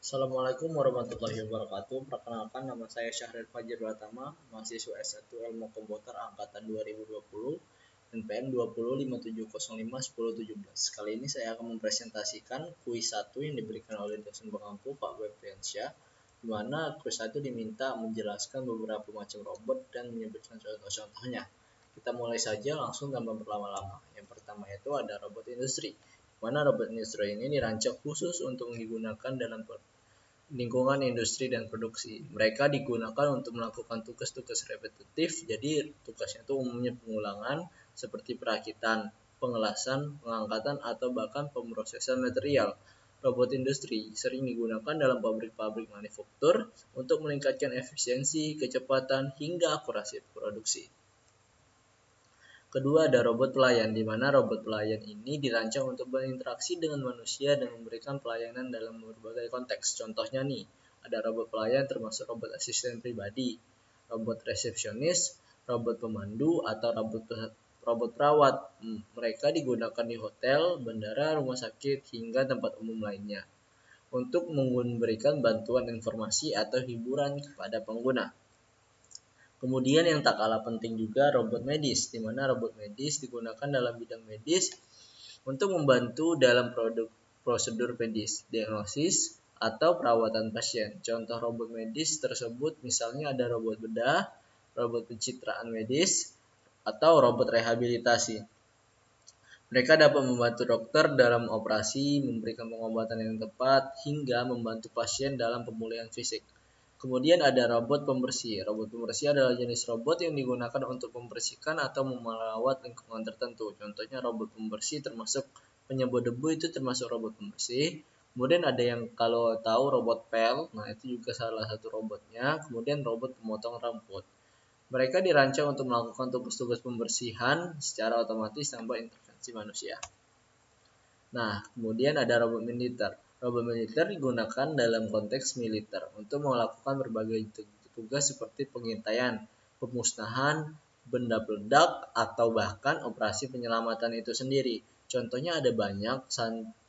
Assalamualaikum warahmatullahi wabarakatuh. Perkenalkan, nama saya Syahril Fajir Pratama, mahasiswa S1 Ilmu Komputer angkatan 2020, NPM 2057051017. Kali ini saya akan mempresentasikan kuis 1 yang diberikan oleh dosen pengampu Pak Febriansyah, di mana kuis 1 diminta menjelaskan beberapa macam robot dan menyebutkan contoh-contohnya. Kita mulai saja langsung tanpa berlama-lama. Yang pertama itu ada robot industri, mana robot industri ini dirancang khusus untuk digunakan dalam lingkungan industri dan produksi. Mereka digunakan untuk melakukan tugas-tugas repetitif, jadi tugasnya itu umumnya pengulangan seperti perakitan, pengelasan, pengangkatan, atau bahkan pemrosesan material. Robot industri sering digunakan dalam pabrik-pabrik manufaktur untuk meningkatkan efisiensi, kecepatan, hingga akurasi produksi. Kedua, ada robot pelayan, di mana robot pelayan ini dirancang untuk berinteraksi dengan manusia dan memberikan pelayanan dalam berbagai konteks. Contohnya nih, ada robot pelayan termasuk robot asisten pribadi, robot resepsionis, robot pemandu, atau robot perawat. Mereka digunakan di hotel, bandara, rumah sakit, hingga tempat umum lainnya untuk memberikan bantuan informasi atau hiburan kepada pengguna. Kemudian yang tak kalah penting juga robot medis, di mana robot medis digunakan dalam bidang medis untuk membantu dalam prosedur medis, diagnosis, atau perawatan pasien. Contoh robot medis tersebut misalnya ada robot bedah, robot pencitraan medis, atau robot rehabilitasi. Mereka dapat membantu dokter dalam operasi, memberikan pengobatan yang tepat, hingga membantu pasien dalam pemulihan fisik. Kemudian ada robot pembersih. Robot pembersih adalah jenis robot yang digunakan untuk membersihkan atau merawat lingkungan tertentu. Contohnya robot pembersih termasuk penyembuh debu, itu termasuk robot pembersih. Kemudian ada yang kalau tahu robot pel, nah itu juga salah satu robotnya. Kemudian robot pemotong rambut. Mereka dirancang untuk melakukan tugas-tugas pembersihan secara otomatis tanpa intervensi manusia. Nah, kemudian ada robot militer. Robot militer digunakan dalam konteks militer untuk melakukan berbagai tugas seperti pengintaian, pemusnahan, benda peledak, atau bahkan operasi penyelamatan itu sendiri. Contohnya ada banyak,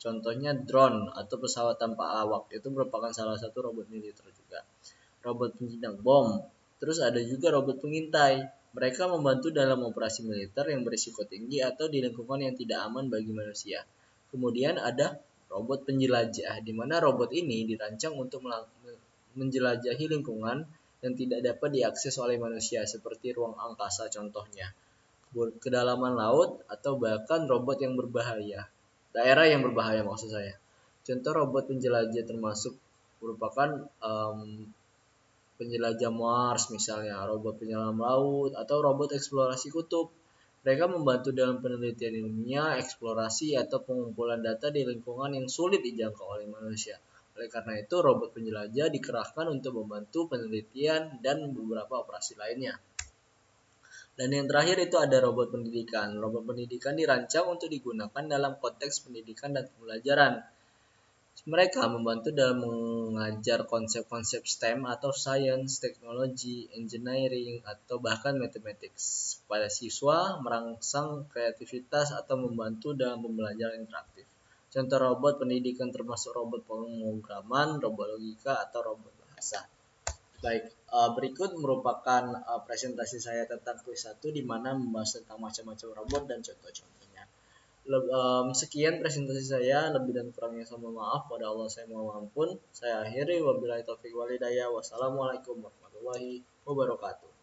contohnya drone atau pesawat tanpa awak, itu merupakan salah satu robot militer juga. Robot penjinak bom, terus ada juga robot pengintai. Mereka membantu dalam operasi militer yang berisiko tinggi atau di lingkungan yang tidak aman bagi manusia. Kemudian ada robot penjelajah, di mana robot ini dirancang untuk menjelajahi lingkungan yang tidak dapat diakses oleh manusia, seperti ruang angkasa contohnya, kedalaman laut, atau bahkan robot yang berbahaya, daerah yang berbahaya maksud saya. Contoh robot penjelajah termasuk merupakan penjelajah Mars misalnya, robot penyelam laut, atau robot eksplorasi kutub. Mereka membantu dalam penelitian ilmiah, eksplorasi, atau pengumpulan data di lingkungan yang sulit dijangkau oleh manusia. Oleh karena itu, robot penjelajah dikerahkan untuk membantu penelitian dan beberapa operasi lainnya. Dan yang terakhir itu ada robot pendidikan. Robot pendidikan dirancang untuk digunakan dalam konteks pendidikan dan pembelajaran. Mereka membantu dalam mengajar konsep-konsep STEM atau Science, Technology, Engineering, atau bahkan Mathematics pada siswa, merangsang kreativitas atau membantu dalam pembelajaran interaktif. Contoh robot pendidikan termasuk robot pemrograman, robot logika, atau robot bahasa. Baik, berikut merupakan presentasi saya tentang kuis 1 di mana membahas tentang macam-macam robot dan contoh-contohnya. Sekian presentasi saya, lebih dan kurangnya saya mohon maaf, pada Allah saya mohon ampun. Saya akhiri, wabillahi taufiq wal hidayah. Wassalamualaikum warahmatullahi wabarakatuh.